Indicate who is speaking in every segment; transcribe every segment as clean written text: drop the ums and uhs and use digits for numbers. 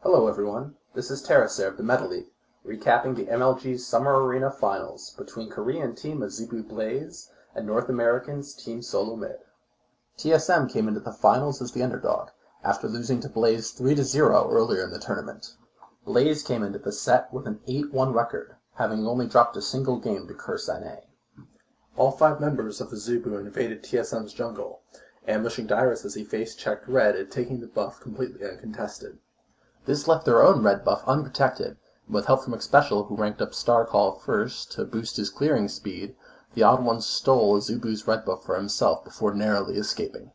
Speaker 1: Hello everyone, this is TSM of the Metal League, recapping the MLG Summer Arena Finals between Korean Team Azubu Blaze and North Americans Team Solomid. TSM came into the finals as the underdog, after losing to Blaze 3-0 earlier in the tournament. Blaze came into the set with an 8-1 record, having only dropped a single game to Curse NA. All 5 members of Azubu invaded TSM's jungle, ambushing Dyrus as he face-checked red and taking the buff completely uncontested. This left their own red buff unprotected, and with help from Xpecial, who ranked up Starcall first to boost his clearing speed, the Odd Ones stole Azubu's red buff for himself before narrowly escaping.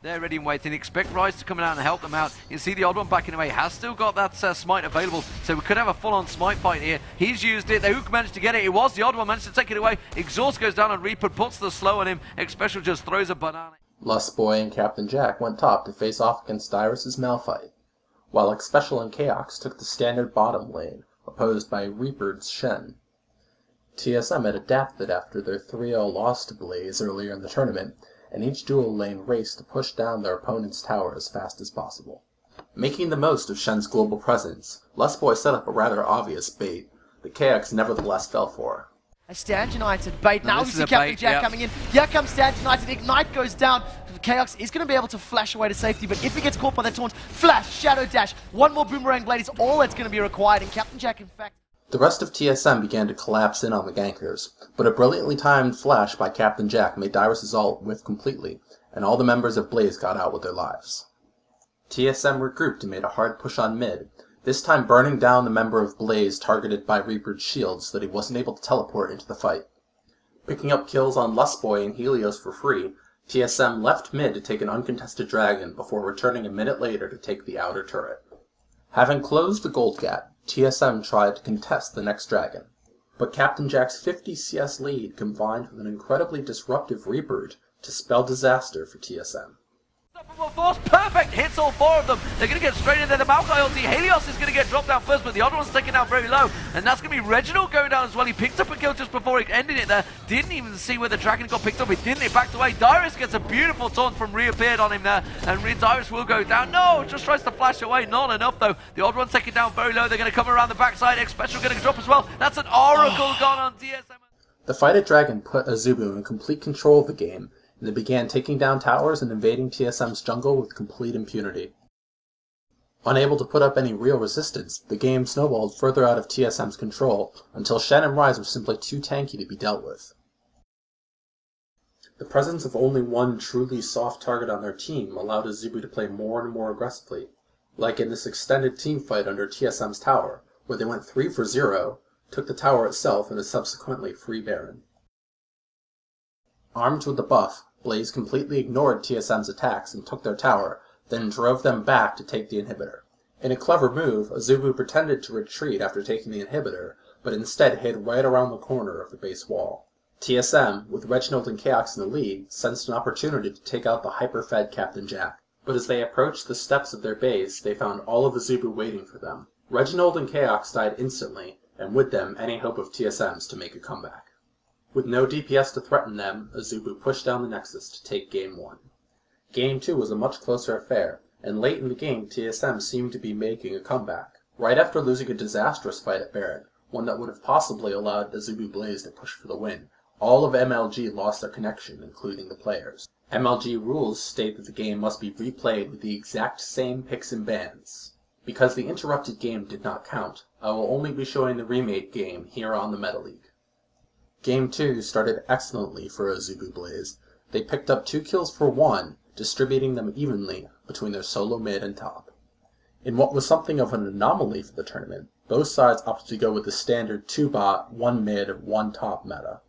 Speaker 2: They're ready and waiting. Expect Rise to come out and help them out. You see the Odd One backing away. Has still got that smite available, so we could have a full-on smite fight here. He's used it. The Hook managed to get it. It was the Odd One managed to take it away. Exhaust goes down on Reaper, puts the slow on him. Xpecial just throws a banana.
Speaker 1: Lustboy and Captain Jack went top to face off against Dyrus' Malphite, while Xpecial and Chaos took the standard bottom lane, opposed by Reaper's Shen. TSM had adapted after their 3-0 loss to Blaze earlier in the tournament, and each dual lane raced to push down their opponent's tower as fast as possible. Making the most of Shen's global presence, Lustboy set up a rather obvious bait that KX nevertheless fell for.
Speaker 3: A Stand United bait. Now we see Captain Jack coming in. Here comes Stand United. Ignite goes down. Chaos is going to be able to flash away to safety, but if he gets caught by the taunt, flash, shadow dash, one more boomerang blade is all that's going to be required, and Captain Jack, in fact...
Speaker 1: The rest of TSM began to collapse in on the gankers, but a brilliantly timed flash by Captain Jack made Dyrus' ult whiff completely, and all the members of Blaze got out with their lives. TSM regrouped and made a hard push on mid, this time burning down the member of Blaze targeted by Reaper's shield so that he wasn't able to teleport into the fight. Picking up kills on Lustboy and Helios for free, TSM left mid to take an uncontested dragon before returning a minute later to take the outer turret. Having closed the gold gap, TSM tried to contest the next dragon, but Captain Jack's 50 CS lead combined with an incredibly disruptive Reaper to spell disaster for TSM.
Speaker 2: Force, perfect hits all 4 of them. They're going to get straight into the Maokai ulti. Helios is going to get dropped down first, but the other one's taken out very low. And that's going to be Reginald going down as well. He picked up a kill just before he ended it there. Didn't even see where the dragon got picked up. He didn't. It backed away. Dyrus gets a beautiful taunt from reappeared on him there. And Dyrus will go down. No, just tries to flash away. Not enough though. The odd one's taken down very low. They're going to come around the backside. Xpecial going to drop as well. That's an Oracle gone on TSM.
Speaker 1: The fight at Dragon put Azubu in complete control of the game, and they began taking down towers and invading TSM's jungle with complete impunity. Unable to put up any real resistance, the game snowballed further out of TSM's control until Shen and Rise were simply too tanky to be dealt with. The presence of only one truly soft target on their team allowed Azubu to play more and more aggressively, like in this extended team fight under TSM's tower, where they went 3 for 0, took the tower itself and a subsequently free Baron. Armed with the buff, Blaze completely ignored TSM's attacks and took their tower, then drove them back to take the inhibitor. In a clever move, Azubu pretended to retreat after taking the inhibitor, but instead hid right around the corner of the base wall. TSM, with Reginald and Chaos in the lead, sensed an opportunity to take out the hyper-fed Captain Jack. But as they approached the steps of their base, they found all of Azubu waiting for them. Reginald and Chaos died instantly, and with them any hope of TSM's to make a comeback. With no DPS to threaten them, Azubu pushed down the Nexus to take Game 1. Game 2 was a much closer affair, and late in the game TSM seemed to be making a comeback. Right after losing a disastrous fight at Baron, one that would have possibly allowed Azubu Blaze to push for the win, all of MLG lost their connection, including the players. MLG rules state that the game must be replayed with the exact same picks and bans. Because the interrupted game did not count, I will only be showing the remade game here on the Metal League. Game 2 started excellently for Azubu Blaze. They picked up 2 kills for 1, distributing them evenly between their solo mid and top. In what was something of an anomaly for the tournament, both sides opted to go with the standard 2 bot, 1 mid, 1 top meta.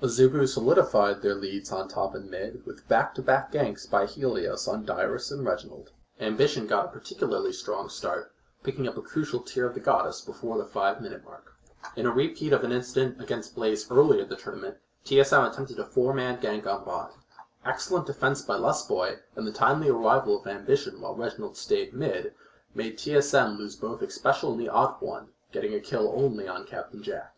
Speaker 1: Azubu solidified their leads on top and mid with back-to-back ganks by Helios on Dyrus and Reginald. Ambition got a particularly strong start, picking up a crucial tier of the goddess before the 5-minute mark. In a repeat of an incident against Blaze earlier in the tournament, TSM attempted a 4-man gank on bot. Excellent defense by Lustboy and the timely arrival of Ambition while Reginald stayed mid made TSM lose both Xpecial and the Odd One, getting a kill only on Captain Jack.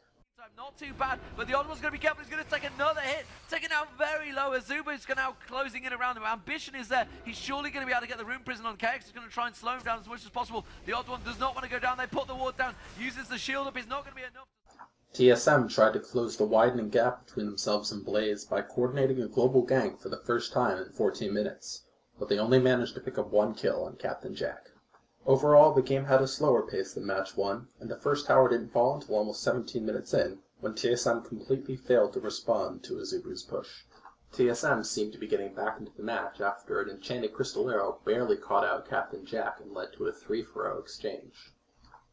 Speaker 2: Not too bad, but the odd one's going to be careful. He's going to take another hit, taking out very low. Azubu is now closing in around him. Ambition is there. He's surely going to be able to get the Rune Prison on KX. He's going to try and slow him down as much as possible. The odd one does not want to go down. They put the ward down, uses the shield up. It's not going to be enough.
Speaker 1: TSM tried to close the widening gap between themselves and Blaze by coordinating a global gank for the first time in 14 minutes, but they only managed to pick up one kill on Captain Jack. Overall, the game had a slower pace than Match 1, and the first tower didn't fall until almost 17 minutes in, when TSM completely failed to respond to Azubu's push. TSM seemed to be getting back into the match after an enchanted crystal arrow barely caught out Captain Jack and led to a 3-for-0 exchange.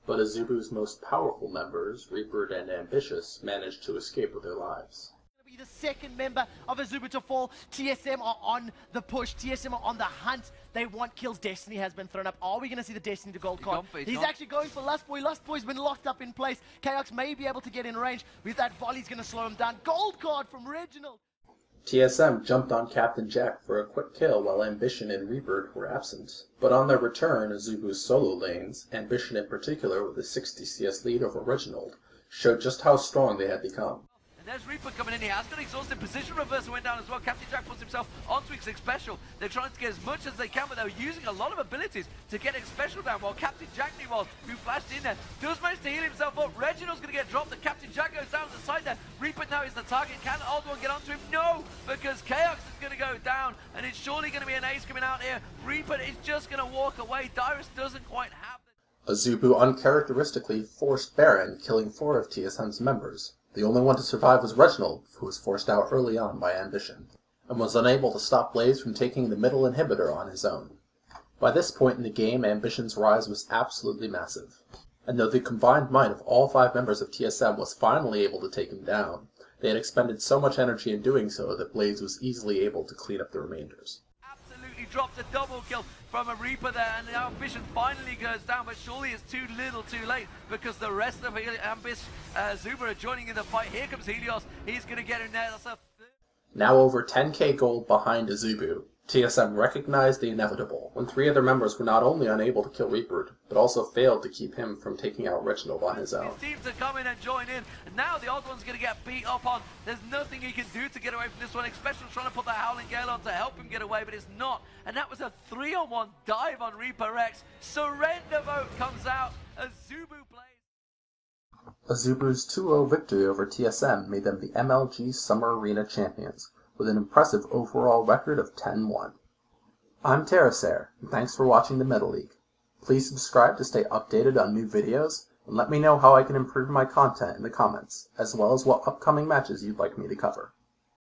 Speaker 1: But Azubu's most powerful members, Reaper and Ambitious, managed to escape with their lives.
Speaker 3: Be the second member of Azubu to fall. TSM are on the push. TSM are on the hunt. They want kills. Destiny has been thrown up. Are we going to see the Destiny to gold card? He's actually going for Lustboy. Lustboy's been locked up in place. Chaos may be able to get in range. With that volley's going to slow him down. Gold card from Reginald.
Speaker 1: TSM jumped on Captain Jack for a quick kill while Ambition and Reaper were absent. But on their return, Azubu's solo lanes, Ambition in particular with a 60 CS lead over Reginald, showed just how strong they had become.
Speaker 2: There's Reaper coming in. He has got exhausted. Position reversal went down as well. Captain Jack puts himself onto his special. They're trying to get as much as they can, but they're using a lot of abilities to get his special down. While Captain Jack, meanwhile, who flashed in there, does manage to heal himself up. Reginald's going to get dropped. The Captain Jack goes down to the side there. Reaper now is the target. Can Old One get onto him? No, because Chaos is going to go down, and it's surely going to be an ace coming out here. Reaper is just going to walk away. Dyrus doesn't quite have it.
Speaker 1: Azubu uncharacteristically forced Baron, killing 4 of TSM's members. The only one to survive was Reginald, who was forced out early on by Ambition, and was unable to stop Blaze from taking the middle inhibitor on his own. By this point in the game, Ambition's rise was absolutely massive, and though the combined might of all 5 members of TSM was finally able to take him down, they had expended so much energy in doing so that Blaze was easily able to clean up the remainders.
Speaker 2: He drops a double kill from a Reaper there, and the Ambition finally goes down, but surely it's too little too late, because the rest of Azubu are joining in the fight. Here comes Helios. He's going to get in there. That's a
Speaker 1: now over 10k gold behind Azubu, TSM recognized the inevitable when 3 other members were not only unable to kill Reaper, but also failed to keep him from taking out Reginald on his own.
Speaker 2: Team to come in and join in, and now the odd one's going to get beat up on. There's nothing he can do to get away from this one. Expression's trying to put the Howling Gale on to help him get away, but it's not. And that was a 3-on-1 dive on Reaper X. Surrender vote comes out. Azubu Blaze.
Speaker 1: Azubu's 2-0 victory over TSM made them the MLG Summer Arena champions, with an impressive overall record of 10-1. I'm Terrasair, and thanks for watching the Middle League. Please subscribe to stay updated on new videos, and let me know how I can improve my content in the comments, as well as what upcoming matches you'd like me to cover.